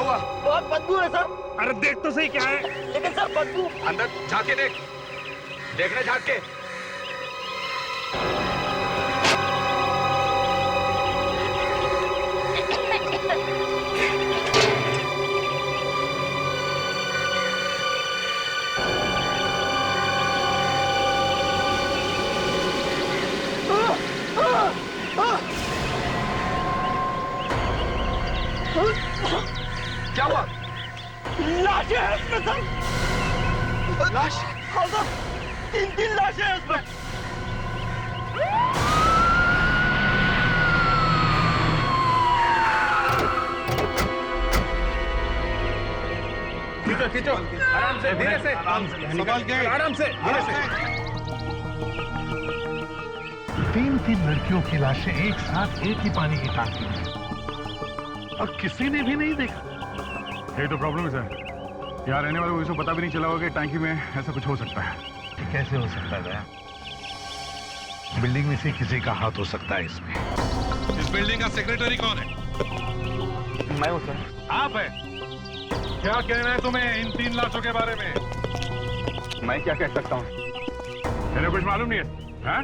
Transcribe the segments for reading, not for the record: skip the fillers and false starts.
हुआ? बहुत बदबू है सर। अरे देख तो सही क्या है। लेकिन सर बदबू। अंदर झांक के देख, देखने झांक के। क्या हुआ? लाशें हैं उसमें सर। लाश? हाँ सर, 3 लाशें हैं उसमें। खींचो खींचो, आराम से, धीरे से, संभाल के, आराम से, धीरे से। 3 लड़कियों की लाशें एक साथ एक ही पानी की टांकी में, और किसी ने भी नहीं देखा। ये तो प्रॉब्लम है सर। यहाँ रहने वालों को इसको पता भी नहीं चला होगा कि टैंकी में ऐसा कुछ हो सकता है। कैसे हो सकता है? बिल्डिंग में से किसी का हाथ हो सकता है इसमें। इस बिल्डिंग का सेक्रेटरी कौन है? मैं हूँ सर। आप है? क्या कहना है तुम्हें इन 3 लाशों के बारे में? मैं क्या कह सकता हूँ? तेरे कुछ मालूम नहीं है? हाँ?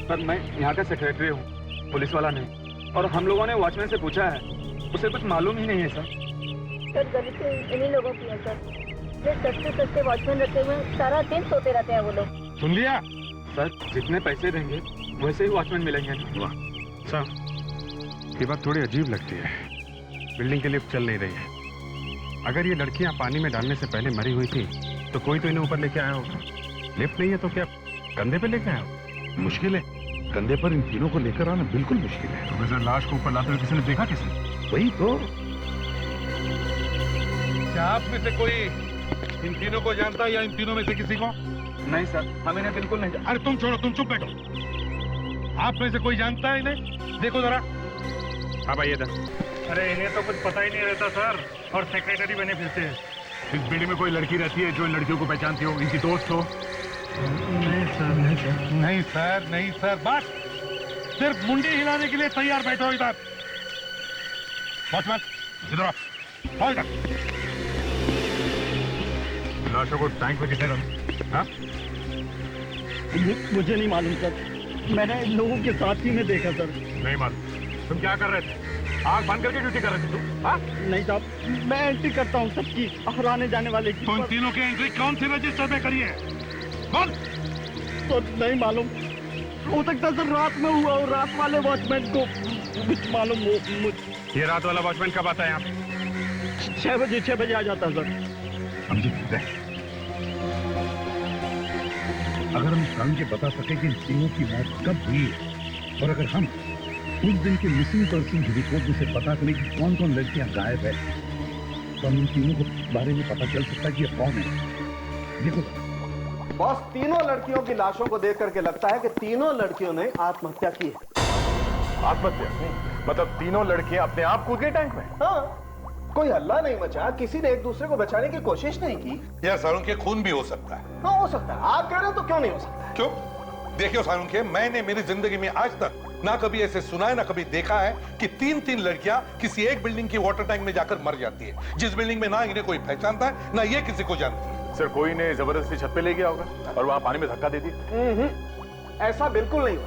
पर मैं यहाँ का सेक्रेटरी हूँ, पुलिस वाला नहीं। और हम लोगों ने वॉचमैन से पूछा है, उसे कुछ मालूम ही नहीं है सर। सर गलती इन्हीं लोगों की है सर। जो सस्ते सस्ते वॉचमैन रखे हुए सारा दिन सोते रहते हैं वो लोग। सुन लिया? सर जितने पैसे देंगे वैसे ही वॉचमैन मिलेंगे। सर ये बात थोड़ी अजीब लगती है। बिल्डिंग की लिफ्ट चल नहीं रही है। अगर ये लड़कियां पानी में डालने से पहले मरी हुई थी तो कोई तो इन्हें ऊपर लेके आया होगा। लिफ्ट नहीं है तो क्या कंधे पे लेके आया होगा? मुश्किल है, कंधे पर इन तीनों को लेकर आना बिल्कुल मुश्किल है। तो वैसे लाश को ऊपर लाते हुए किसी ने देखा? किसी? वही तो। क्या आप में से कोई इन तीनों को जानता है या इन तीनों में से किसी को? नहीं सर, हम इन्हें बिल्कुल नहीं जानते। अरे तुम छोड़ो, तुम चुप बैठो। आप में से कोई जानता है इन्हें? देखो जरा। हाँ भाई इधर। अरे इन्हें तो कुछ पता ही नहीं रहता सर, और सेक्रेटरी बने फिरते हैं। इस बिल्डिंग में कोई लड़की रहती है जो इन लड़कियों को पहचानती हो, इनकी दोस्त हो? नहीं सर, नहीं सर, बस सिर्फ मुंडी हिलाने के लिए तैयार बैठो इधर। वॉचमैन इधर आओ, इधर। लाशों को टैंक में किसने डाला? हाँ? मुझे नहीं मालूम सर, मैंने इन लोगों के साथ ही में देखा सर। नहीं मालूम। तुम क्या कर रहे थे? आग बंद करके ड्यूटी कर रहे थे तुम? हाँ? नहीं साहब, मैं एंट्री करता हूँ सबकी और आने जाने वाले की। तो इन तीनों की एंट्री कौन सी रजिस्टर में करी है? बोल। तो नहीं मालूम, हो सकता सर रात में हुआ और रात वाले वॉचमैन को कुछ मालूम हो। ये रात वाला वॉचमैन कब आता है यहाँ पे? 6 बजे आ जाता सर। समझे? अगर हम जान के बता सके कि इन तीनों की मौत कब हुई है, और अगर हम उस दिन के मिसिंग पर्सन की रिपोर्ट में से पता करें कि कौन कौन लड़कियां गायब है, तो हम इन तीनों के बारे में पता चल सकता है कि ये कौन है। देखो बॉस, तीनों लड़कियों की लाशों को देख करके लगता है कि तीनों लड़कियों ने आत्महत्या की है। आत्महत्या? मतलब तीनों लड़कियां अपने आप कूद गई टैंक में? हाँ, कोई हल्ला नहीं मचा, किसी ने एक दूसरे को बचाने की कोशिश नहीं की। यार सारुण के खून भी हो सकता है। हाँ हो सकता है, आप कह रहे हो तो क्यों नहीं हो सकता? क्यों? देखियो सारुण के, मैंने मेरी जिंदगी में आज तक ना कभी ऐसे सुना है ना कभी देखा है कि 3 लड़कियां किसी एक बिल्डिंग की वाटर टैंक में जाकर मर जाती है, जिस बिल्डिंग में ना इन्हें कोई पहचानता है ना ये किसी को जानती है। सर कोई ने जबरदस्ती छत पे ले गया होगा और वहां पानी में धक्का दे दिया। ऐसा बिल्कुल नहीं हुआ।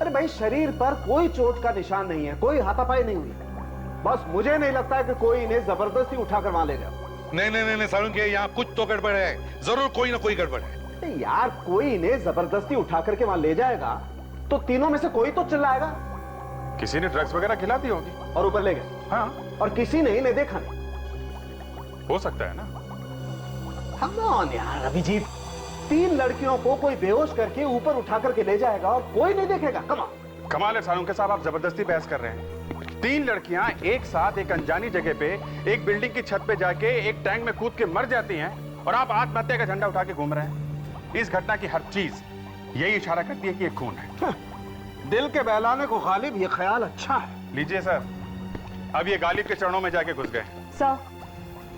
अरे भाई, शरीर पर कोई चोट का निशान नहीं है, कोई हाथापाई नहीं हुई। बस मुझे नहीं लगता है कि कोई इन्हें जबरदस्ती उठाकर वहां ले गया। नहीं सारुण के, यहाँ कुछ तो गड़बड़ है, जरूर कोई ना कोई गड़बड़ है। यार कोई इन्हें जबरदस्ती उठा करके वहां ले जाएगा तो तीनों में से कोई तो चिल्लाएगा। किसी ने ड्रग्स वगैरह खिला दी होगी और ऊपर ले गए। हाँ, और किसी ने इन्हें देखा नहीं। हो सकता है ना। Come on यार अभिजीत, 3 लड़कियों को कोई बेहोश करके ऊपर उठा करके ले जाएगा और कोई नहीं देखेगा। कमाल है सारुण के साहब, आप जबरदस्ती बहस कर रहे हैं। 3 लड़कियां एक साथ एक अनजानी जगह पे एक बिल्डिंग की छत पे जाके एक टैंक में कूद के मर जाती हैं और आप आत्महत्या का झंडा उठा के घूम रहे हैं। इस घटना की हर चीज यही इशारा करती है कि ये खून है। दिल के बहलाने को गालिब ये ख्याल अच्छा है। लीजिए सर, अब ये गालिब के चरणों में जाके घुस गए। सर,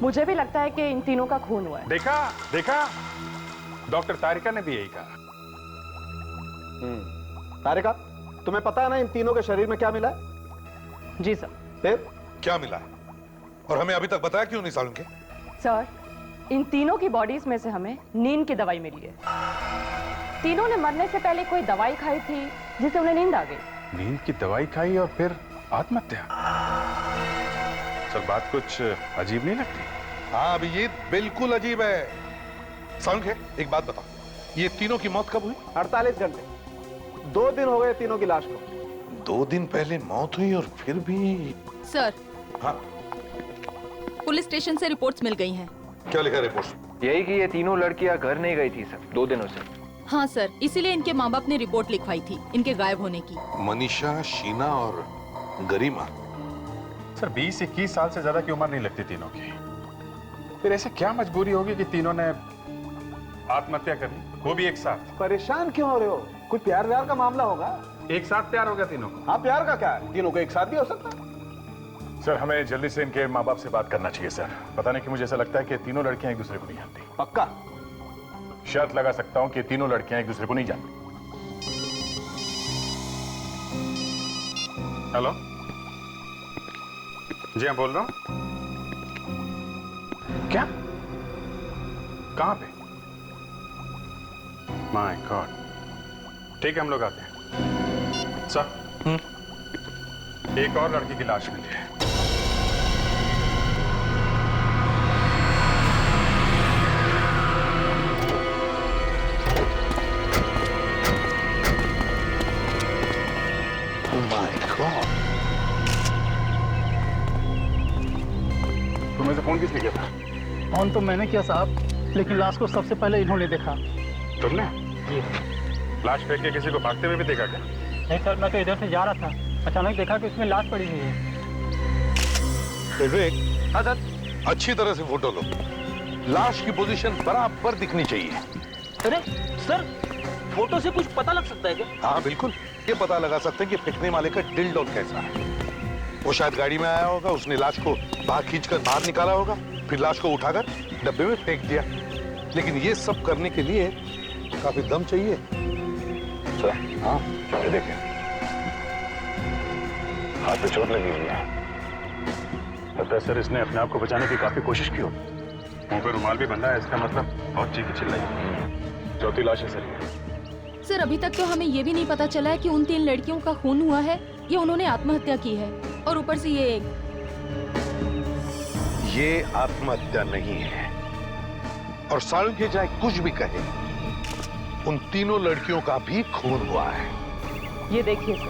मुझे भी लगता है कि इन तीनों का खून हुआ है। देखा डॉक्टर तारिका ने भी यही कहा। तारिका, तुम्हें पता है ना इन तीनों के शरीर में क्या मिला है? जी सर। फिर क्या मिला है? और हमें अभी तक बताया क्यों नहीं सालुंखे? सर, इन तीनों की बॉडीज में से हमें नींद की दवाई मिली है। तीनों ने मरने से पहले कोई दवाई खाई थी जिससे उन्हें नींद आ गई। नींद की दवाई खाई और फिर आत्महत्या? सर बात कुछ अजीब नहीं लगती? हाँ अभिजीत, बिल्कुल अजीब है। सालुंखे एक बात बताओ, ये तीनों की मौत कब हुई? 48 घंटे, 2 दिन हो गए तीनों की लाश को। 2 दिन पहले मौत हुई और फिर भी। सर, हाँ पुलिस स्टेशन से रिपोर्ट्स मिल गई हैं। क्या लिखा रिपोर्ट? यही कि ये तीनों लड़कियां घर नहीं गई थी सर 2 दिनों से। हाँ सर, इसीलिए इनके माँ बाप ने रिपोर्ट लिखवाई थी इनके गायब होने की। मनीषा, शीना और गरिमा। सर 20-21 साल से ज्यादा की उम्र नहीं लगती तीनों की। फिर ऐसे क्या मजबूरी होगी कि तीनों ने आत्महत्या कर ली, वो भी एक साथ? परेशान क्यों हो रहे हो? कोई प्यार व्यार का मामला होगा? एक साथ प्यार हो गया तीनों को? हाँ, प्यार का क्या है, तीनों को एक साथ भी हो सकता है। सर हमें जल्दी से इनके माँ बाप से बात करना चाहिए सर। पता नहीं कि मुझे ऐसा लगता है कि तीनों लड़कियां एक दूसरे को नहीं जानती। पक्का? शर्त लगा सकता हूं कि तीनों लड़कियां एक दूसरे को नहीं जानती। हेलो जी, हाँ बोल रहा हूं। क्या? कहां पे? My God. ठीक है, हम लोग आते हैं। सर एक और लड़की की लाश मिली है। तुम्हें से फोन किसने किया था? फोन तो मैंने किया साहब, लेकिन लाश को सबसे पहले इन्होंने देखा। तुमने? जी। लाश फेंक के किसी को भागते हुए भी देखा क्या? नहीं सर, मैं तो इधर से जा रहा था, अचानक देखा कि उसमें लाश पड़ी हुई है। विवेक, हाँ सर। अच्छी तरह से फोटो लो। लाश की पोजीशन बराबर दिखनी चाहिए। अरे सर, फोटो से कुछ पता लग सकता है क्या? हाँ बिल्कुल, ये पता लगा सकते हैं कि फेंकने वाले का दिल-डोल कैसा है। वो शायद गाड़ी में आया होगा, उसने लाश को बाहर खींचकर बाहर निकाला होगा, फिर लाश को उठाकर डब्बे में फेंक दिया। लेकिन ये सब करने के लिए काफी दम चाहिए। सर हाँ, ये देखें, हाथ पे चोट लगी हुई है। लगता है सर इसने अपने आप को बचाने की काफी कोशिश की हो। मुंह पे रुमाल भी बंधा है, इसका मतलब बहुत चीखी चिल्लाई। चौथी लाश है सर ये। सर अभी तक तो हमें ये भी नहीं पता चला है कि उन 3 लड़कियों का खून हुआ है या उन्होंने आत्महत्या की है। और ऊपर से ये आत्महत्या नहीं है। और सालुंखे चाहे कुछ भी कहे, उन तीनों लड़कियों का भी खून हुआ है। ये देखिए सर,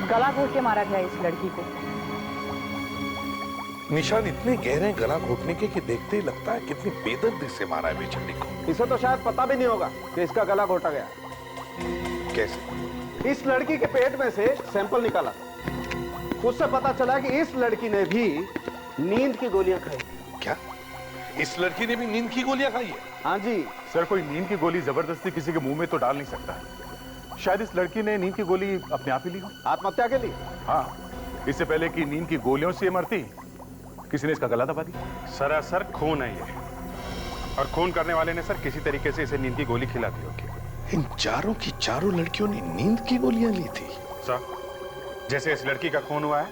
गला घोट के मारा गया इस लड़की को। निशान इतने गहरे गला घोटने के कि देखते ही लगता है कितनी बेदर्दी से मारा है बेचारी को। इसे तो शायद पता भी नहीं होगा कि इसका गला घोटा गया। कैसे? इस लड़की के पेट में से सैंपल निकाला, उससे पता चला कि इस लड़की ने भी नींद की गोलियां खाई। क्या? इस लड़की ने भी नींद की गोलियां खाई है? हाँ जी। सर कोई नींद की गोली जबरदस्ती किसी के मुंह में तो डाल नहीं सकता है। शायद इस लड़की ने नींद की गोली अपने आप ही ली हो। आत्महत्या के लिए? हाँ, इससे पहले कि नींद की गोलियों से ये मरती, किसी ने इसका गला दबा दिया। सरासर खून है ये, और खून करने वाले ने सर किसी तरीके से इसे नींद की गोली खिला दी होगी। इन चारों की चारों लड़कियों ने नींद की गोलियां ली थी। सर जैसे इस लड़की का खून हुआ है,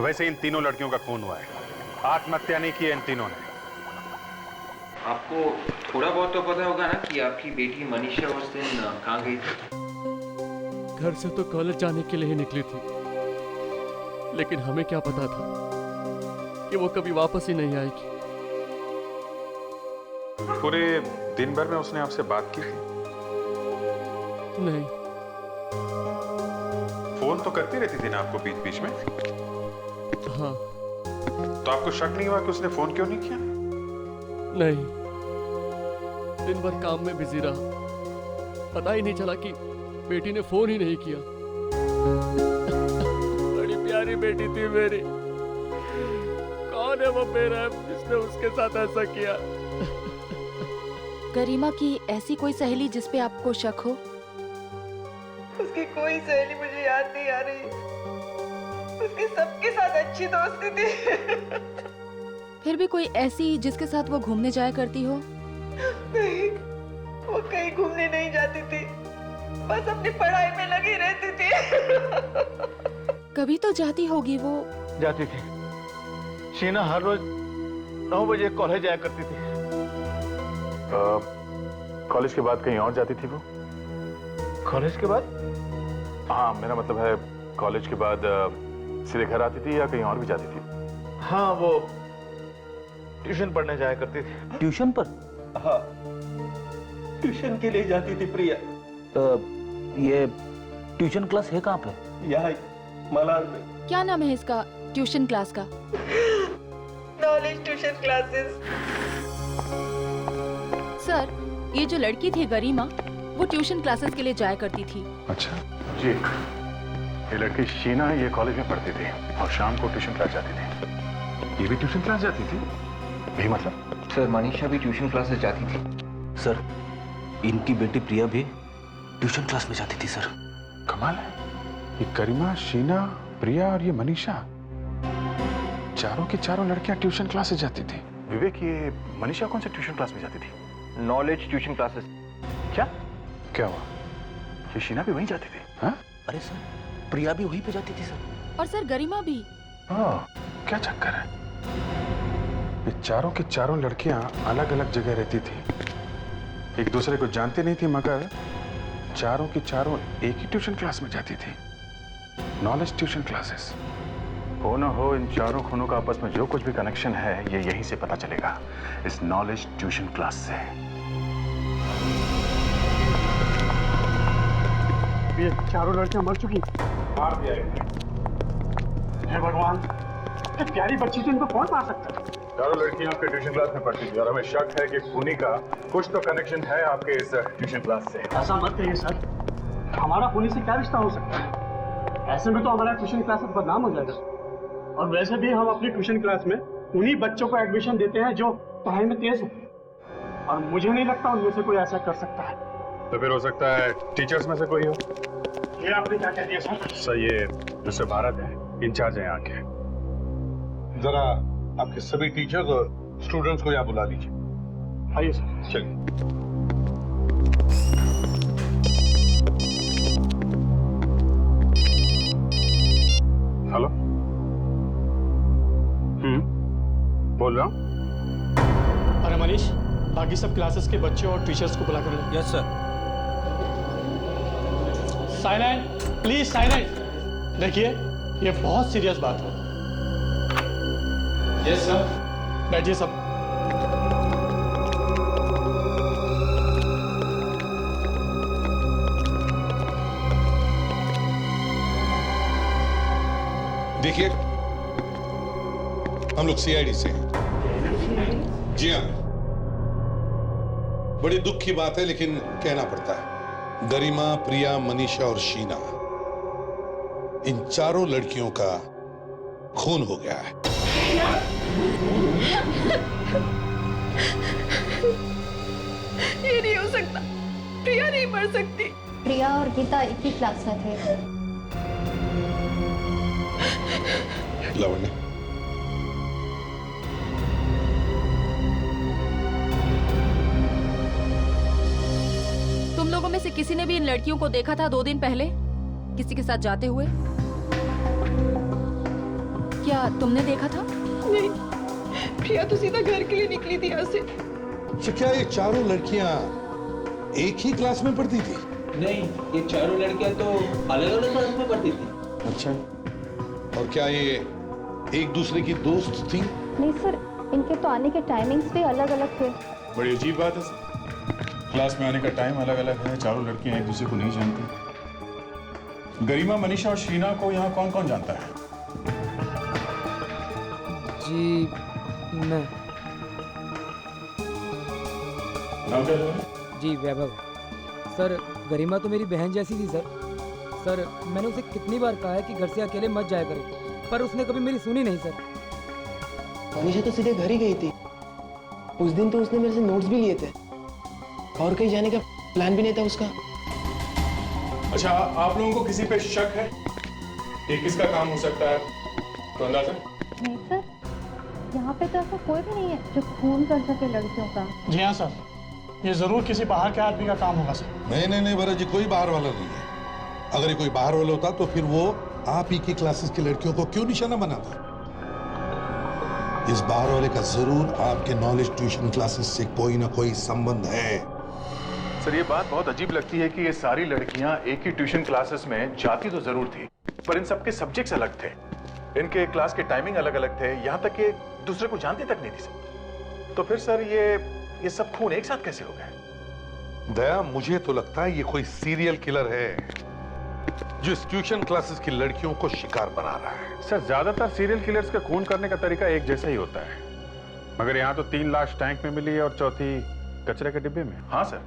वैसे इन तीनों लड़कियों का खून हुआ है। आत्महत्या नहीं की है इन तीनों ने। आपको थोड़ा बहुत तो पता होगा ना कि आपकी बेटी मनीषा उस दिन कहाँ गई थी? घर से तो कॉलेज जाने के लिए ही निकली थी, लेकिन हमें क्या पता था कि वो कभी वापस ही नहीं आएगी। पूरे दिन भर में उसने आपसे बात की थी? नहीं। फोन तो करती रहती थी ना आपको बीच बीच में? हाँ। तो आपको शक नहीं हुआ कि उसने फोन क्यों नहीं किया? नहीं, दिन भर काम में बिजी रहा, पता ही नहीं चला कि बेटी ने फोन ही नहीं किया। बड़ी प्यारी बेटी थी मेरी। कौन है वो मेरा जिसने उसके साथ ऐसा किया? गरिमा की ऐसी कोई सहेली जिस पे आपको शक हो? उसकी कोई सहेली मुझे याद नहीं आ रही। उसकी सबके साथ अच्छी दोस्ती थी। फिर भी कोई ऐसी जिसके साथ वो घूमने जाया करती हो? नहीं, वो कहीं घूमने नहीं जाती थी, बस अपनी पढ़ाई में लगी रहती थी। कभी तो जाती होगी वो। जाती थी, शीना हर रोज 9 बजे कॉलेज जाया करती थी। कॉलेज के बाद कहीं और जाती थी वो? कॉलेज के बाद? हाँ, मेरा मतलब है कॉलेज के बाद सीधे घर आती थी या कहीं और भी जाती थी? हाँ, वो ट्यूशन पढ़ने जाया करती थी। ट्यूशन पर? हाँ, ट्यूशन के लिए जाती थी प्रिया। ये ट्यूशन क्लास है कहाँ पे? यहाँ मलाड में। क्या नाम है इसका ट्यूशन क्लास का? Knowledge tuition classes. सर, ये जो लड़की थी गरिमा, वो ट्यूशन क्लासेस के लिए जाया करती थी। अच्छा जी। ये लड़की शीना ये कॉलेज में पढ़ती थी और शाम को ट्यूशन क्लास जाती थी। ये भी ट्यूशन क्लास जाती थी? यही मतलब? सर मनीषा भी ट्यूशन क्लासेस जाती थी। सर, इनकी बेटी प्रिया भी ट्यूशन क्लास में जाती थी सर। कमाल है, ये गरिमा, शीना, प्रिया और ये मनीषा, चारों की चारों लड़कियां ट्यूशन क्लासेस जाती थी। विवेक, ये मनीषा कौन से ट्यूशन क्लास में जाती थी? Knowledge tuition classes. क्या क्या हुआ? ये शीना भी वहीं जाती थी? हाँ? अरे सर, प्रिया भी वहीं पे जाती थी सर। और सर गरिमा भी। क्या चक्कर है? ये चारों की चारों लड़कियां अलग अलग जगह रहती थी, एक दूसरे को जानती नहीं थी, मगर चारों की चारों एक ही ट्यूशन क्लास में जाती थी, नॉलेज ट्यूशन क्लासेस। हो ना हो, इन चारों खूनों का आपस में जो कुछ भी कनेक्शन है, ये यहीं से पता चलेगा, इस नॉलेज ट्यूशन क्लास से। ये चारों लड़कियां मर चुकी। मार दिया हे भगवान, इतनी प्यारी बच्ची थी, इनको कौन मार सकता है? चारों लड़कियां आपके ट्यूशन क्लास में पढ़ती थी और हमें शक है कि खूनी का कुछ तो कनेक्शन है आपके इस ट्यूशन क्लास से। ऐसा मत कहिए सर, हमारा खूनी से क्या रिश्ता हो सकता है? ऐसे में तो हमारा ट्यूशन क्लास बदनाम हो जाएगा। और वैसे भी हम अपनी ट्यूशन क्लास में उन्हीं बच्चों को एडमिशन देते हैं जो पढ़ाई में तेज होते हैं, और मुझे नहीं लगता उनमें से कोई ऐसा कर सकता है। तो फिर हो सकता है टीचर्स में से कोई हो। ये आपने क्या कह दिया सर? सर, ये मिस्टर भारत है, इंचार्ज है यहाँ के। जरा आपके सभी टीचर्स और स्टूडेंट्स को यहाँ बुला लीजिए। आइए सर। चलिए। हेलो। बोल रहा हूँ। अरे मनीष, बाकी सब क्लासेस के बच्चे और टीचर्स को बुला कर लो। Yes sir. Silent please, silent. देखिए, ये बहुत सीरियस बात है। Yes sir. बैठिए सब। देखिए, हम लोग सीआईडी से हैं। जी हाँ, बड़ी दुख की बात है लेकिन कहना पड़ता है। गरिमा, प्रिया, मनीषा और शीना, इन चारों लड़कियों का खून हो गया है। ये नहीं हो सकता, प्रिया नहीं मर सकती। प्रिया और गीता एक ही क्लास में थे। लावण्य, तुम लोगों में से किसी ने भी इन लड़कियों को देखा था 2 दिन पहले किसी के साथ जाते हुए? क्या तुमने देखा था? नहीं, प्रिया तो सीधा घर के लिए निकली थी यहाँ से। तो क्या ये चारों लड़कियां एक ही क्लास में पढ़ती थी? नहीं, ये चारों लड़कियां तो अलग अलग क्लास में पढ़ती थी। अच्छा, और क्या ये एक दूसरे की दोस्त थी? नहीं सर, इनके तो आने के टाइमिंग्स भी अलग अलग थे। बड़ी अजीब बात है सर। क्लास में आने का टाइम अलग अलग है, चारों लड़कियां एक दूसरे को नहीं जानती। गरिमा, मनीषा और शीना को यहाँ कौन कौन जानता है? जी मैं। नाम क्या है? जी वैभव। सर, गरिमा तो मेरी बहन जैसी थी सर। सर, मैंने उसे कितनी बार कहा है कि घर से अकेले मत जाया करे, पर उसने कभी मेरी सुनी नहीं सर। मनीषा तो सीधे घर ही गई थी। उस दिन तो उसने मेरे से नोट्स भी लिए थे और कहीं जाने का प्लान भी नहीं था उसका। अच्छा, आप लोगों को किसी पे शक है? ये किसका काम हो सकता है? तो अंदाजा? नहीं सर, यहाँ पे तो ऐसा कोई भी नहीं है जो खून कर सके लड़कियों का। जी हाँ सर, ये जरूर किसी बाहर के आदमी का काम होगा सर। नहीं भरत जी, कोई बाहर वाला नहीं है। अगर ये कोई बाहर वाला होता तो फिर वो आप ही की क्लासेस की लड़कियों को क्यों निशाना बनाता? इस बाहर वाले का जरूर आपके नॉलेज ट्यूशन क्लासेस से कोई ना कोई संबंध है। सर ये बात बहुत अजीब लगती है कि ये सारी लड़कियां एक ही ट्यूशन क्लासेस में जाती तो जरूर थी, पर इन सबके सब्जेक्ट्स अलग थे, इनके क्लास के टाइमिंग अलग अलग थे, यहां तक कि दूसरे को जानती तक नहीं थी सर। तो फिर सर ये सब खून एक साथ कैसे हो गए? दया, मुझे तो लगता है ये कोई सीरियल किलर है जो इस ट्यूशन क्लासेस की लड़कियों को शिकार बना रहा है। सर ज्यादातर सीरियल किलर्स का खून करने का तरीका एक जैसा ही होता है, मगर यहाँ तो 3 लाश टैंक में मिली और चौथी कचरे के डिब्बे में। हाँ सर,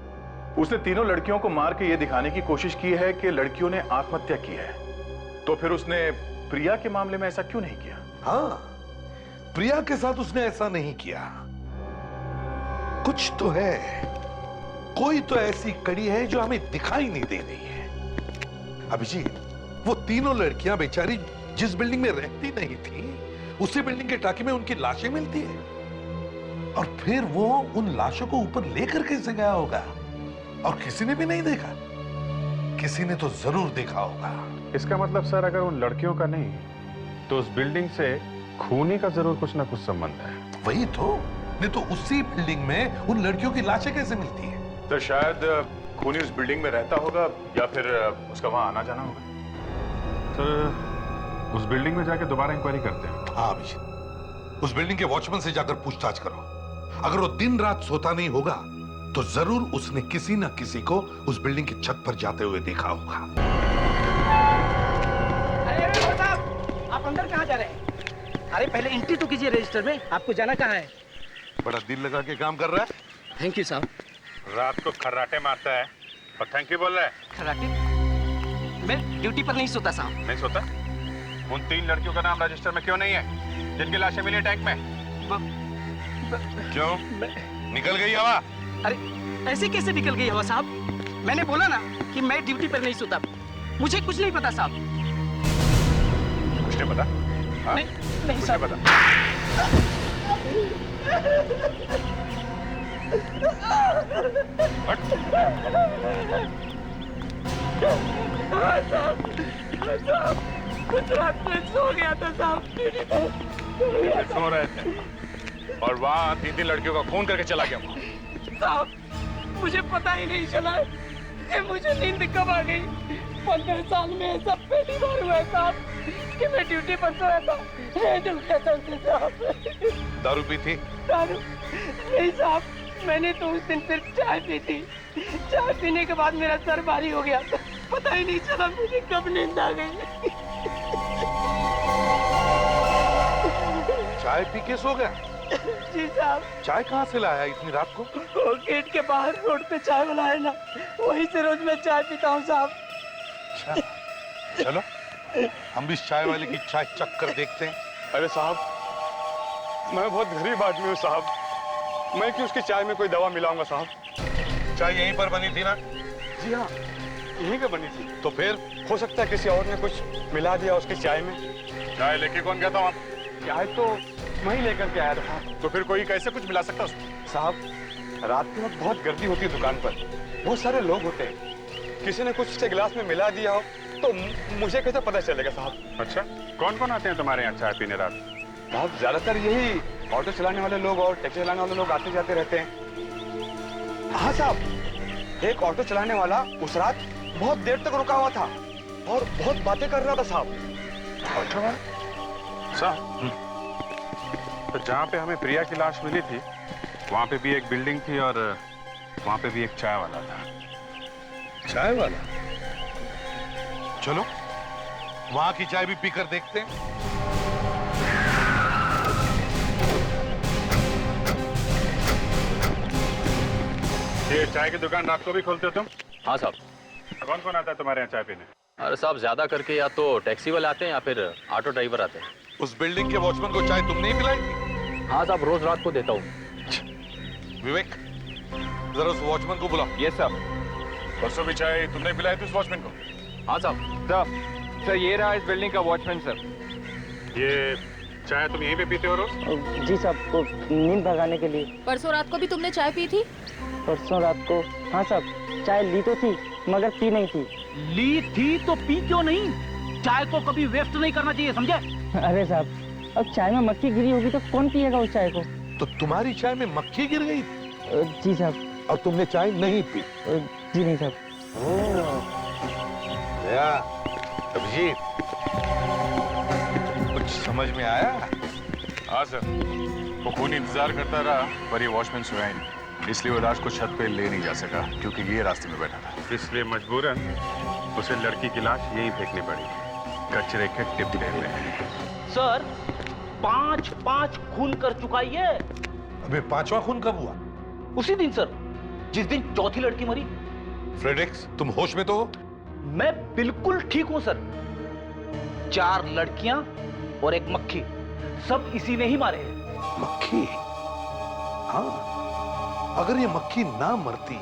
उसने तीनों लड़कियों को मार के ये दिखाने की कोशिश की है कि लड़कियों ने आत्महत्या की है। तो फिर उसने प्रिया के मामले में ऐसा क्यों नहीं किया? हाँ, प्रिया के साथ उसने ऐसा नहीं किया। कुछ तो है, कोई तो ऐसी कड़ी है जो हमें दिखाई नहीं दे रही है। अभिजीत, वो तीनों लड़कियां बेचारी जिस बिल्डिंग में रहती नहीं थी उसी बिल्डिंग के टाकी में उनकी लाशें मिलती है, और फिर वो उन लाशों को ऊपर लेकर कैसे गया होगा और किसी ने भी नहीं देखा? किसी ने तो जरूर देखा होगा। इसका मतलब सर अगर उन लड़कियों का नहीं तो उस बिल्डिंग से खूनी का जरूर कुछ ना कुछ संबंध है। वही तो, नहीं तो उसी बिल्डिंग में उन लड़कियों की लाशें कैसे मिलती है? तो शायद खूनी उस बिल्डिंग में रहता होगा या फिर उसका वहां आना जाना होगा। सर उस बिल्डिंग में जाके दोबारा इंक्वायरी करते हैं। हाँ अभिजीत, उस बिल्डिंग के वॉचमैन से जाकर पूछताछ करो। अगर वो दिन रात सोता नहीं होगा तो जरूर उसने किसी ना किसी को उस बिल्डिंग की छत पर जाते हुए देखा होगा। अरे साहब, आप अंदर कहाँ जा रहे हैं? अरे पहले एंट्री तो कीजिए रजिस्टर में, आपको जाना कहाँ है? बड़ा दिल लगा के काम कर रहा है। थैंक यू साहब। रात को खर्राटे मारता है और थैंक यू बोल रहा है। खर्राटे? मैं ड्यूटी पर नहीं सोता साहब। नहीं सोता? उन 3 लड़कियों का नाम रजिस्टर में क्यों नहीं है जिनकी लाशें मिली टैंक में? क्यों? निकल गई हवा? अरे ऐसे कैसे निकल गई हवा साहब? मैंने बोला ना कि मैं ड्यूटी पर नहीं सोता, मुझे कुछ नहीं पता साहब। कुछ नहीं पता? हाँ? नहीं साहब पता। कुछ रात में सो गया था साहब, सो रहे थे और वहाँ 3 लड़कियों का खून करके चला गया साहब। मुझे पता ही नहीं चला कि मुझे नींद कब आ गई। 15 साल में ऐसा पहली बार हुआ है साहब कि मैं ड्यूटी पर सोया था। दारू पी थी? दारू नहीं साहब, मैंने तो उस दिन सिर्फ चाय पी थी। चाय पीने के बाद मेरा सर भारी हो गया, पता ही नहीं चला मुझे कब नींद आ गई। चाय पी के सो गया? जी साहब। चाय कहाँ से लाया इतनी रात को? वो गेट के बाहर रोड पे चाय वाला है ना, वहीं से रोज मैं चाय पीता हूँ साहब। अच्छा, चलो हम भी इस चाय वाले की चाय चख कर देखते हैं। अरे साहब, मैं बहुत गरीब आदमी हूँ साहब, मैं क्यों उसकी चाय में कोई दवा मिलाऊंगा साहब? चाय यहीं पर बनी थी ना? जी हाँ, यहीं पे बनी थी। तो फिर हो सकता है किसी और ने कुछ मिला दिया उसकी चाय में। चाय लेके कौन गया था वहाँ? चाय तो मैं ही लेकर के आया था। तो फिर कोई कैसे कुछ मिला सकता उसको? साहब, रात के वक्त बहुत गर्दी होती है दुकान पर, बहुत सारे लोग होते हैं, किसी ने कुछ से गिलास में मिला दिया हो तो मुझे कैसे पता चलेगा साहब? अच्छा, कौन कौन आते हैं तुम्हारे यहाँ चाय पीने रात? साहब ज्यादातर यही ऑटो चलाने वाले लोग और टैक्सी चलाने वाले लोग आते जाते रहते हैं। हाँ साहब, एक ऑटो चलाने वाला उस रात बहुत देर तक रुका हुआ था और बहुत बातें कर रहा था साहब। ऑटो वाला? साहब, तो जहाँ पे हमें प्रिया की लाश मिली थी वहाँ पे भी एक बिल्डिंग थी और वहाँ पे भी एक चाय वाला था। चाय वाला? चलो वहां की चाय भी पीकर देखते हैं। ये चाय की दुकान रात को भी खोलते हो तुम? हाँ साहब। कौन कौन आता है तुम्हारे यहाँ चाय पीने? अरे साहब ज्यादा करके या तो टैक्सी वाले आते हैं या फिर ऑटो ड्राइवर आते हैं। उस बिल्डिंग के वॉचमैन को चाय तुमने ही पिलाई थी? हाँ साहब, रोज रात को देता हूँ। विवेक, जरा उस वॉचमैन को बुलाओ। ये सब परसों भी चाय तुमने पिलाई थी उस वॉचमैन को? हाँ साहब। सर ये रहा इस बिल्डिंग का वॉचमैन सर। ये चाय तुम यहीं पे पीते हो रोज? जी साहब, को नींद भगाने के लिए। परसों रात को भी तुमने चाय पी थी? परसों रात को हाँ साहब, चाय ली तो थी मगर पी नहीं थी। ली थी तो पी क्यों नहीं? चाय को कभी वेस्ट नहीं करना चाहिए, समझे? अरे साहब, अब चाय में मक्खी गिरी होगी तो कौन पिएगा उस चाय को? तो तुम्हारी चाय में मक्खी गिर गई? जी साहब। और तुमने चाय नहीं पी? जी नहीं साहब। अभिजीत, कुछ समझ में आया? हाँ सर, वो खून इंतजार करता रहा पर ये वॉचमैन सोया ही नहीं, इसलिए वो लाश को छत पे ले नहीं जा सका क्योंकि ये रास्ते में बैठा था। इसलिए मजबूरन उसे लड़की की लाश यही फेंकनी पड़ी, कचरे के डिब्बे में। सर 5 खून कर चुका ये। अबे 5वां खून कब हुआ? उसी दिन सर, जिस दिन चौथी लड़की मरी। फ्रेडरिक्स, तुम होश में तो हो? मैं बिल्कुल ठीक हूं सर। 4 लड़कियां और एक मक्खी, सब इसी ने ही मारे हैं। मक्खी? हाँ, अगर ये मक्खी ना मरती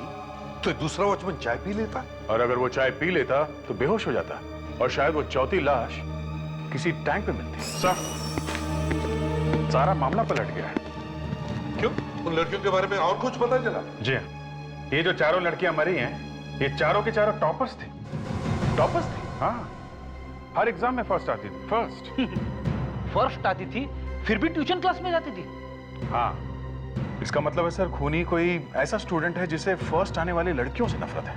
तो दूसरा वॉचमैन चाय पी लेता, और अगर वो चाय पी लेता तो बेहोश हो जाता और शायद वो चौथी लाश किसी टैंक पे मिलती। सारा मामला पलट गया है। क्यों? उन लड़कियों के बारे में और कुछ पता चला? जी हाँ, ये जो 4 लड़कियां मरी हैं, ये चारों के चारों टॉपर्स थे। टॉपर्स थे? हाँ, हर एग्जाम में फर्स्ट आती थी। फर्स्ट आती थी, फिर भी ट्यूशन क्लास में जाती थी। हाँ, इसका मतलब है सर, खूनी कोई ऐसा स्टूडेंट है जिसे फर्स्ट आने वाली लड़कियों से नफरत है।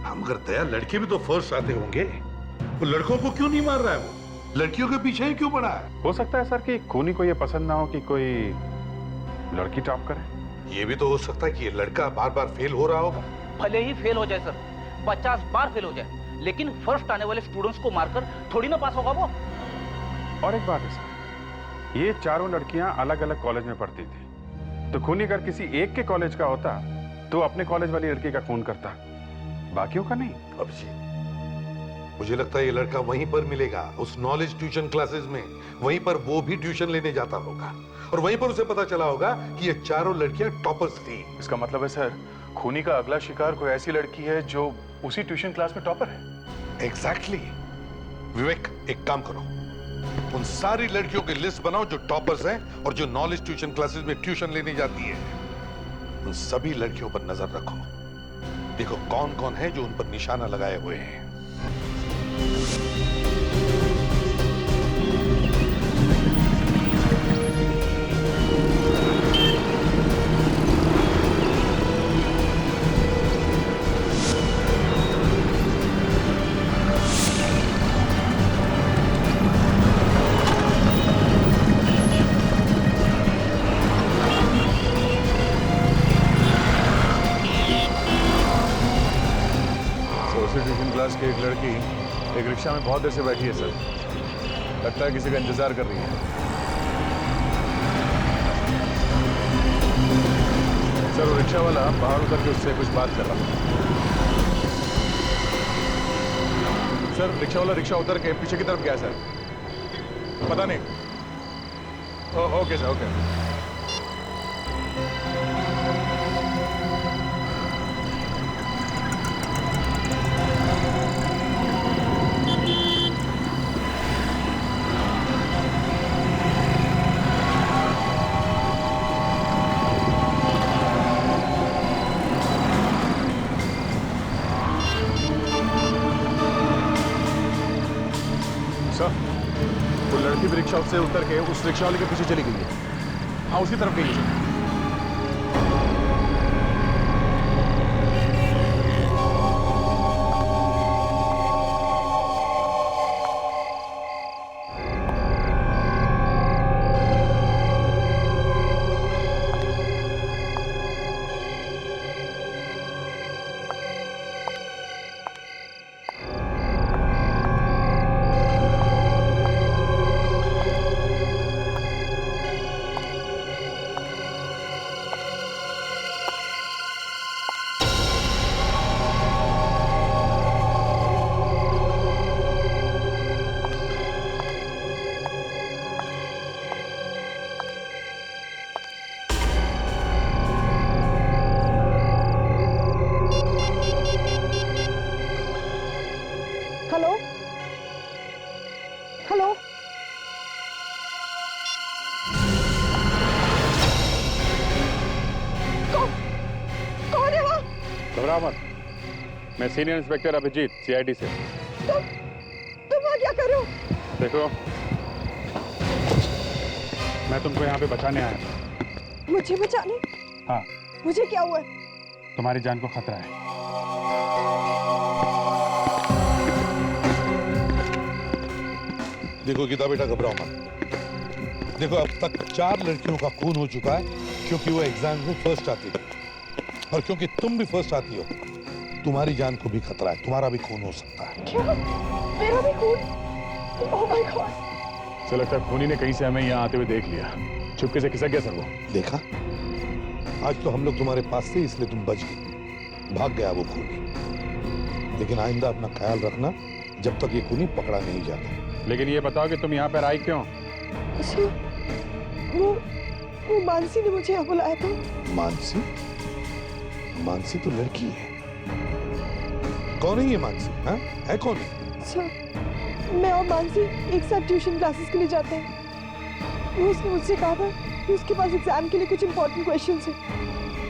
हम मगर दया, लड़के भी तो फर्स्ट आते होंगे, वो लड़कों को क्यों नहीं मार रहा है? वो लड़कियों के पीछे ही क्यों पड़ा है? हो सकता है सर कि खूनी को ये पसंद ना हो कि कोई लड़की टॉप करे। ये भी तो हो सकता है कि ये लड़का बार बार फेल हो रहा होगा। भले ही फेल हो जाए सर, 50 बार फेल हो जाए, लेकिन फर्स्ट आने वाले स्टूडेंट्स को मारकर थोड़ी ना पास होगा वो। और एक बात है सर, ये चारों लड़कियां अलग अलग कॉलेज में पढ़ती थी, तो खूनी अगर किसी एक के कॉलेज का होता तो अपने कॉलेज वाली लड़की का खून करता, बाकियों का नहीं। अभिजीत, मुझे लगता है ये लड़का वहीं पर मिलेगा, उस नॉलेज ट्यूशन क्लासेस में। वहीं पर वो भी ट्यूशन लेने जाता होगा और वहीं पर उसे पता चला होगा कि ये चारों लड़कियां टॉपर्स थी। इसका मतलब है सर, खूनी का अगला शिकार कोई ऐसी लड़की है जो उसी ट्यूशन क्लास में टॉपर है। एग्जैक्टली। विवेक, एक काम करो, उन सारी लड़कियों की लिस्ट बनाओ जो टॉपर्स हैं और जो नॉलेज ट्यूशन क्लासेस में ट्यूशन लेने जाती है। उन सभी लड़कियों पर नजर रखो, देखो कौन कौन है जो उन पर निशाना लगाए हुए हैं। क्लास की एक लड़की एक रिक्शा में बहुत देर से बैठी है सर, लगता है किसी का इंतजार कर रही है। सर, वो रिक्शा वाला बाहर उतर के उससे कुछ बात कर रहा है। सर, रिक्शा वाला रिक्शा उतर के पीछे की तरफ गया सर, पता नहीं। Okay sir, okay. वो लड़की भी रिक्शा से उतर के उस रिक्शा वाले के पीछे चली गई है। हाँ, उसी तरफ गई है। घबराओ मत, मैं सीनियर इंस्पेक्टर अभिजीत, सीआईडी से। तुम क्या कर रहे हो? देखो, मैं तुमको यहाँ पे बचाने आया था। मुझे बचाने? हाँ। मुझे क्या हुआ? तुम्हारी जान को खतरा है। देखो गीता बेटा, घबराओ मत। देखो अब तक 4 लड़कियों का खून हो चुका है क्योंकि वो एग्जाम में फर्स्ट आती थी, और क्योंकि तुम भी फर्स्ट आती हो तुम्हारी जान को भी खतरा है, तुम्हारा भी खून हो सकता है। क्या? मेरा भी खून? Oh my God! सर लगता है खूनी ने कहीं से हमें यहाँ आते हुए देख लिया, चुपके से खिसक गया सर वो। देखा, आज तो हम लोग तुम्हारे पास थे इसलिए तुम बच गई, भाग गया वो खूनी। लेकिन आइंदा अपना ख्याल रखना जब तक ये खूनी पकड़ा नहीं जाता। लेकिन ये बताओ कि तुम यहाँ पर आई क्यों? वो मानसी ने मुझे यहाँ बुलाया था। मानसी? मानसी तो लड़की है। कौन है ये मानसी? हाँ? है कौन है? सर, मैं और मानसी एक साथ ट्यूशन क्लासेस के लिए जाते हैं। वो उसने मुझसे कहा था कि उसके पास एग्जाम के लिए कुछ इंपॉर्टेंट क्वेश्चंस हैं,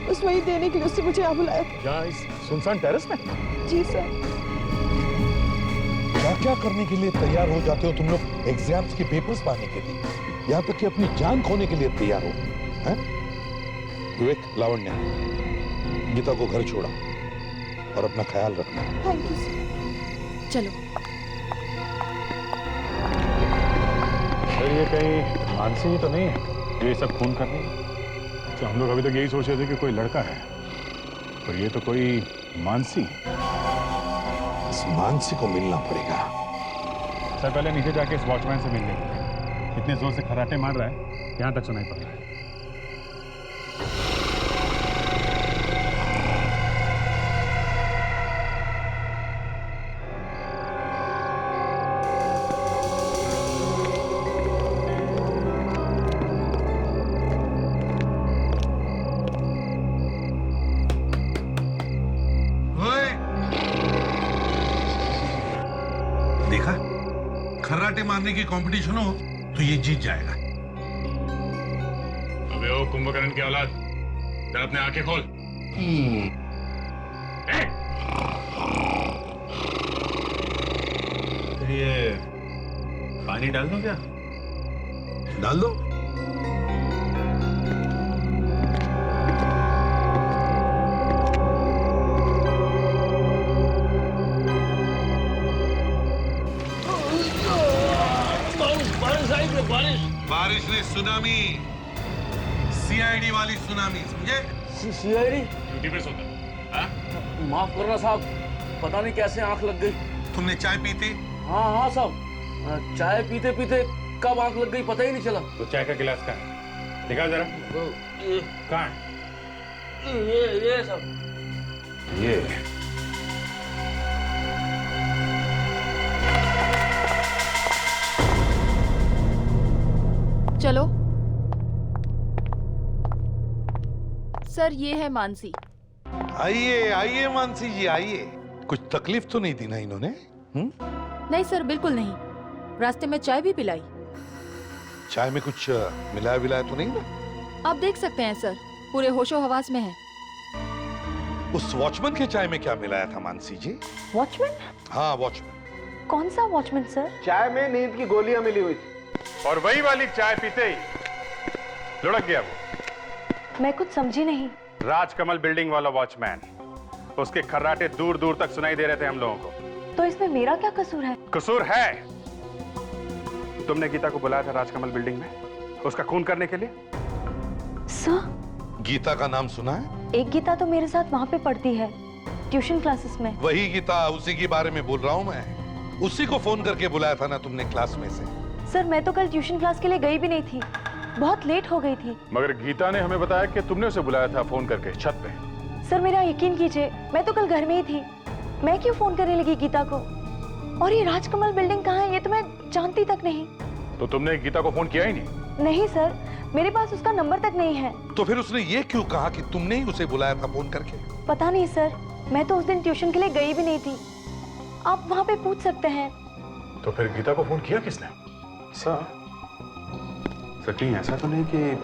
बस वही देने के लिए उसने मुझे यहाँ बुलाया था। क्या इस सुनसान टेरेस में? जी सर। क्या क्या करने के लिए तैयार हो जाते हो तुम लोग एग्जाम्स के पेपर्स पाने के लिए, यहाँ तक कि अपनी जान खोने के लिए तैयार हो, हैं? विवेक, लावण्या, गीता को घर छोड़ा और अपना ख्याल रखना। Thank you sir. चलो। सर ये कहीं मानसी ही तो नहीं है जो ये सब खून कर रही है? तो हम लोग अभी तक यही सोच रहे थे कि कोई लड़का है, पर ये तो कोई मानसी है। इस मानसी को मिलना पड़ेगा। सर पहले नीचे जाके इस वॉचमैन से मिल लेंगे। इतने जोर से खर्राटे मार रहा है, यहाँ तक सुनाई पड़ रहा है। देखा, खर्राटे मारने की कंपटीशन हो तो ये जीत जाएगा। अबे ओ कुंभकर्ण की औलाद, जरा अपने आंखें खोल। तो ये पानी डाल दो क्या? डाल दो। बारिश ने सुनामी, सीआईडी वाली सुनामी, समझे? सीआईडी? ड्यूटी पे सोता है। माफ करना साहब, पता नहीं कैसे आंख लग गई। तुमने चाय पी थी? हाँ साहब, चाय पीते पीते कब आंख लग गई पता ही नहीं चला। तो चाय का गिलास कहाँ है? दिखा जरा। कहाँ है? ये सब। ये चलो। सर ये है मानसी। आइए आइए मानसी जी आइए। कुछ तकलीफ तो नहीं दी ना इन्होंने? नहीं सर, बिल्कुल नहीं। रास्ते में चाय भी पिलाई। चाय में कुछ मिलाया विलाया तो नहीं ना? आप देख सकते हैं सर, पूरे होशो हवास में है। उस वॉचमैन के चाय में क्या मिलाया था मानसी जी? वॉचमैन? हाँ वॉचमैन। कौन सा वॉचमैन सर? चाय में नींद की गोलियां मिली हुई थी। और वही वाली चाय पीते ही लुढ़क गया वो। मैं कुछ समझी नहीं। राजकमल बिल्डिंग वाला वॉचमैन, उसके खर्राटे दूर दूर तक सुनाई दे रहे थे हम लोगों को। तो इसमें मेरा क्या कसूर है? कसूर है। तुमने गीता को बुलाया था राजकमल बिल्डिंग में उसका खून करने के लिए। सर, गीता का नाम सुना है? एक गीता तो मेरे साथ वहाँ पे पढ़ती है, ट्यूशन क्लासेस में। वही गीता, उसी के बारे में बोल रहा हूँ मैं। उसी को फोन करके बुलाया था ना तुमने क्लास में से। सर मैं तो कल ट्यूशन क्लास के लिए गई भी नहीं थी, बहुत लेट हो गई थी। मगर गीता ने हमें बताया कि तुमने उसे बुलाया था फोन करके छत पे। सर मेरा यकीन कीजिए, मैं तो कल घर में ही थी। मैं क्यों फोन करने लगी गीता को? और ये राजकमल बिल्डिंग कहाँ है ये तो मैं जानती तक नहीं। तो तुमने गीता को फोन किया ही नहीं? नहीं सर, मेरे पास उसका नंबर तक नहीं है। तो फिर उसने ये क्यों कहा कि तुमने ही उसे बुलाया था फोन करके? पता नहीं सर, मैं तो उस दिन ट्यूशन के लिए गई भी नहीं थी। आप वहाँ पे पूछ सकते हैं। तो फिर गीता को फोन किया किसने? सर कहीं ऐसा तो नहीं कि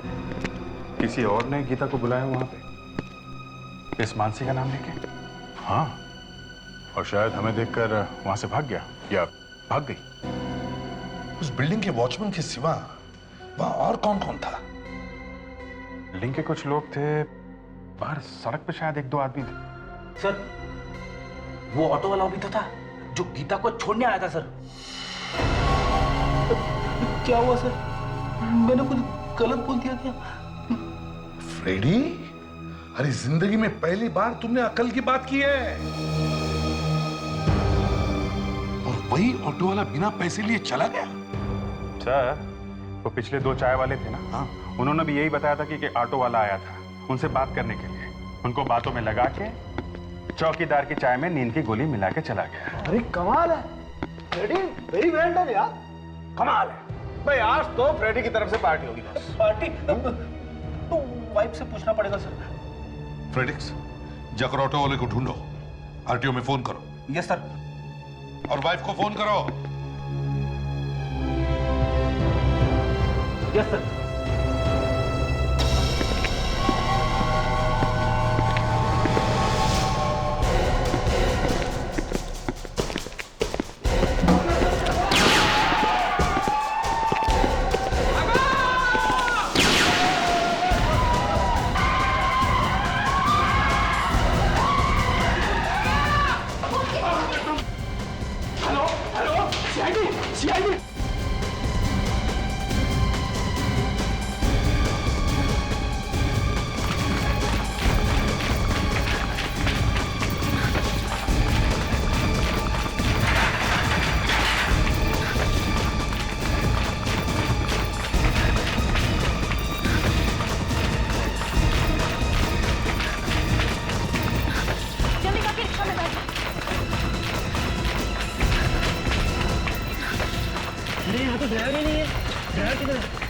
किसी और ने गीता को बुलाया वहां पे इस मानसी का नाम लेके? हाँ, और शायद हमें देखकर वहां से भाग गया या भाग गई। उस बिल्डिंग के वॉचमैन के सिवा वहां और कौन कौन था? बिल्डिंग के कुछ लोग थे, बाहर सड़क पे शायद 1-2 आदमी थे। सर, वो ऑटो वाला भी तो था जो गीता को छोड़ने आया था सर। क्या हुआ सर? मैंने कुछ गलत बोल दिया क्या? फ्रेडी, अरे जिंदगी में पहली बार तुमने अकल की बात की है। और वही ऑटो वाला बिना पैसे लिए चला गया। सर, वो पिछले 2 चाय वाले थे ना, हाँ, उन्होंने भी यही बताया था कि ऑटो वाला आया था उनसे बात करने के लिए। उनको बातों में लगा के चौकीदार की चाय में नींद की गोली मिला के चला गया। अरे कमाल है फ्रेडी, वेरी वेल डन यार, कमाल है भाई। आज तो फ्रेडी की तरफ से पार्टी होगी। पार्टी तो वाइफ से पूछना पड़ेगा सर। फ्रेडिक्स, जाकर ऑटो वाले को ढूंढो, आरटीओ में फोन करो। Yes sir. और वाइफ को फोन करो। Yes sir.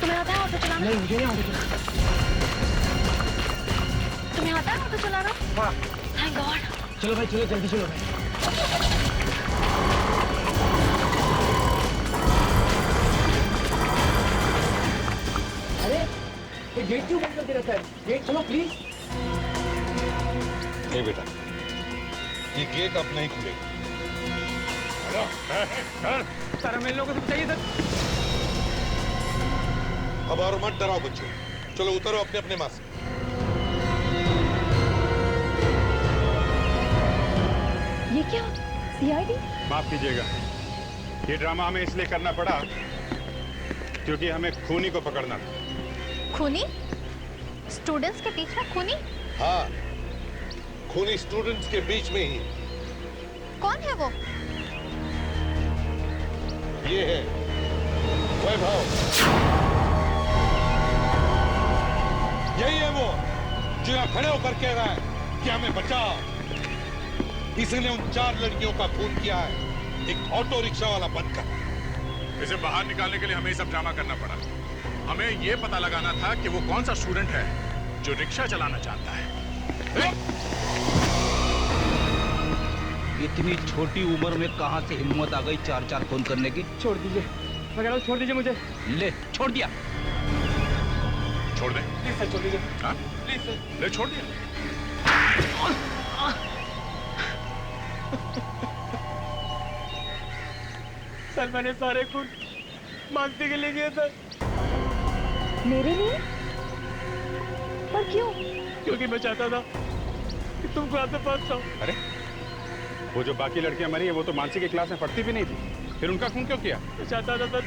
तुम्हें आता है ऑटो चलाना? नहीं, मुझे नहीं ऑटो चलाना। तुम्हें आता है ऑटो चलाना? हाँ। Thank God. चलो भाई, चलो जल्दी चलो भाई। अरे ये गेट क्यों बंद करके रखा है? गेट खोलो प्लीज। नहीं बेटा, ये गेट अब नहीं खुलेगा। सर, हमें लोगों को चाहिए सर। अब और मत डराओ बच्चों, चलो उतरो अपने अपने माँ से। ये क्या? सीआईडी? माफ कीजिएगा, ये ड्रामा हमें इसलिए करना पड़ा क्योंकि हमें खूनी को पकड़ना था। खूनी? स्टूडेंट्स के बीच में खूनी? हाँ, खूनी स्टूडेंट्स के बीच में ही। कौन है वो? ये है वैभव। यही है वो जो यहाँ खड़े होकर कह रहा है कि हमें बचाओ। इसने उन 4 लड़कियों का खून किया है, एक ऑटो रिक्शा वाला बनकर। इसे बाहर निकालने के लिए हमें सब ड्रामा करना पड़ा। हमें ये पता लगाना था कि वो कौन सा स्टूडेंट है जो रिक्शा चलाना चाहता है। इतनी छोटी उम्र में कहां से हिम्मत आ गई 4-4 फोन करने की? छोड़ दीजिए, मैं कह रहा हूं छोड़ दीजिए मुझे। ले, छोड़ दिया। छोड़ दे प्लीज सर, छोड़ दीजिए। हाँ? Please sir. ले, छोड़ दिया। सर, मैंने सारे खून मानसी के लिए किए सर। मेरे लिए? पर क्यों? क्योंकि मैं चाहता था कि तुमको यहाँ से फंस जाओ। अरे, वो जो बाकी लड़कियां मरी है वो तो मानसी की क्लास में पढ़ती भी नहीं थी, फिर उनका खून क्यों किया? मैं चाहता था सर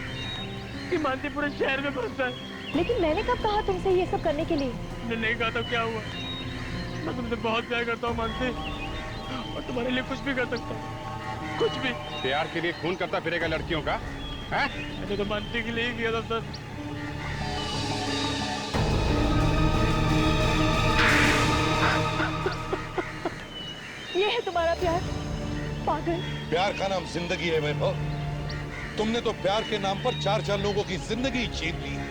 कि मानसी पूरे शहर में फंस जाए। लेकिन मैंने कब कहा तुमसे ये सब करने के लिए? तुमने नहीं कहा तो क्या हुआ? मैं तुमसे बहुत प्यार करता हूँ मानसी, और तुम्हारे लिए कुछ भी कर सकता हूँ, कुछ भी। प्यार के लिए खून करता फिरेगा लड़कियों का? हैं? मैंने तो मानसी के लिए ही किया था सर। ये है तुम्हारा प्यार? पागल। प्यार का नाम जिंदगी है वैभव। तुमने तो प्यार के नाम पर 4-4 लोगों की जिंदगी छीन ली।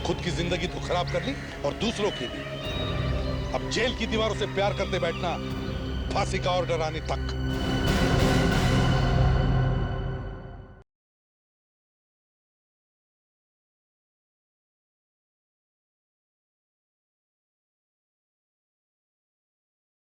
खुद की जिंदगी तो खराब कर ली और दूसरों की भी। अब जेल की दीवारों से प्यार करते बैठना, फांसी का ऑर्डर आने तक।